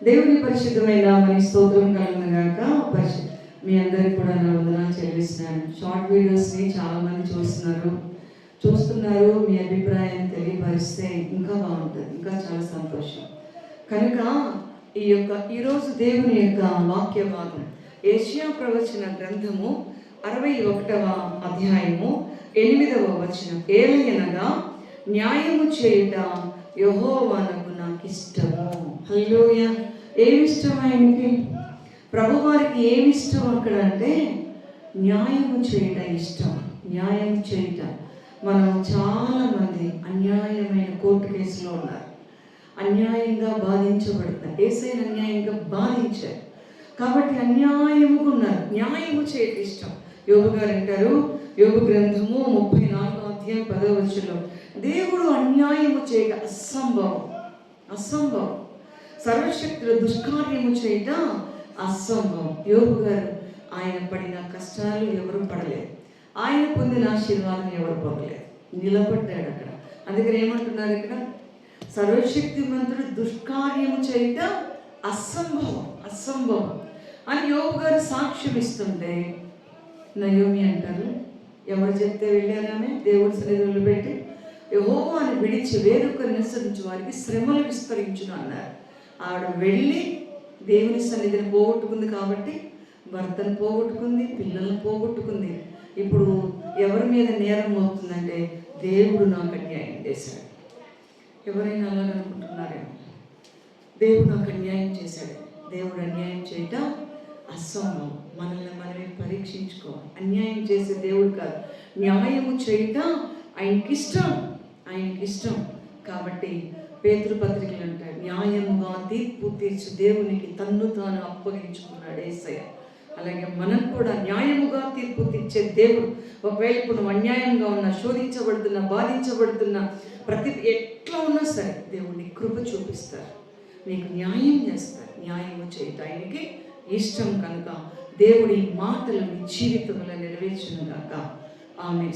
దేవుని పరిశుద్ధమైన నామానికి స్తోత్రం కలుగును గాక. మీ అందరికి కూడా నా వందనాలు చెల్లిస్తున్నాను. షార్ట్ వీడియోస్ని చాలామంది చూస్తున్నారు. మీ అభిప్రాయాన్ని తెలియపరిస్తే ఇంకా బాగుంటుంది, ఇంకా చాలా సంతోషం. కనుక ఈరోజు దేవుని యొక్క వాక్య భాగం యెషయా ప్రవచన గ్రంథము 61వ అధ్యాయము 8వ వచనం. ఏలయనగా న్యాయము చేయుట యెహోవానకు నాకు ఇష్టము. హల్లెలూయా. ఏమిష్టం ఆయనకి? ప్రభువారికి ఏమిష్టం అక్కడ అంటే న్యాయము చేయుట ఇష్టం. న్యాయం చేయుట. మనం చాలామంది అన్యాయమైన కోర్టు కేసులో ఉన్నారు, అన్యాయంగా బాధించబడతారు. యేసయ్యను అన్యాయంగా బాధించారు కాబట్టి అన్యాయముగా ఉన్నారు. న్యాయము చేయటం ఇష్టం. యోబు గారు అంటారు, యోబు గ్రంథము 34వ అధ్యాయం 10వ వచనంలో, దేవుడు అన్యాయము చేయట అసంభవం. సర్వశక్తుల దుష్కార్యము చేయట అసంభవం. యోబు గారు ఆయన పడిన కష్టాలు ఎవరు పడలేదు, ఆయన పొందిన ఆశీర్వాదం ఎవరు పొందలేదు, నిలబడ్డాడు అక్కడ. అందుకని ఏమంటున్నారు ఇక్కడ? సర్వశక్తిమంతుడు దుష్కార్యము చేయట అసంభవం అని యోబు గారు సాక్ష్యం ఇస్తుంటే, నయోమి అంటారు, ఎవరు చెప్తే వెళ్ళారామే దేవుడి సన్నిధిలో పెట్టి, యెహోవాను విడిచి వేరొకరిని అనుసరించు వారికి శ్రమలు విస్తరించును అన్నారు. ఆవిడ వెళ్ళి దేవుని సన్నిధిని పోగొట్టుకుంది కాబట్టి భర్తను పోగొట్టుకుంది, పిల్లల్ని పోగొట్టుకుంది. ఇప్పుడు ఎవరి మీద నేరం అవుతుందంటే దేవుడు నాకు అన్యాయం చేశాడు. ఎవరైనా అలా అనుకుంటున్నారేమో, దేవుడు నాకు అన్యాయం చేశాడు. దేవుడు అన్యాయం చేయటం అసంభవం. మనల్ని మనమే పరీక్షించుకోవాలి. అన్యాయం చేసే దేవుడు కాదు, న్యాయము చేయటం ఆయనకి ఇష్టం. కాబట్టి పేతురు పత్రికలు అంటాడు, న్యాయముగా తీర్పు తీర్చి దేవునికి తన్ను తాను అప్పగించుకున్నాడు యేసయ్య. అలాగే మనం కూడా న్యాయముగా తీర్పు తీర్చే దేవుడు. ఒకవేళ ఇప్పుడు నువ్వు అన్యాయంగా ఉన్నా, శోధించబడుతున్నా, బాధించబడుతున్నా, ప్రతి ఎట్లా ఉన్నా సరే దేవుడిని కృప చూపిస్తారు, నీకు న్యాయం చేస్తారు. న్యాయము చేయటం ఆయనకి ఇష్టం కనుక దేవుడి మాటలు నీ జీవితంలో నెరవేర్చును గాక. ఆమేన్.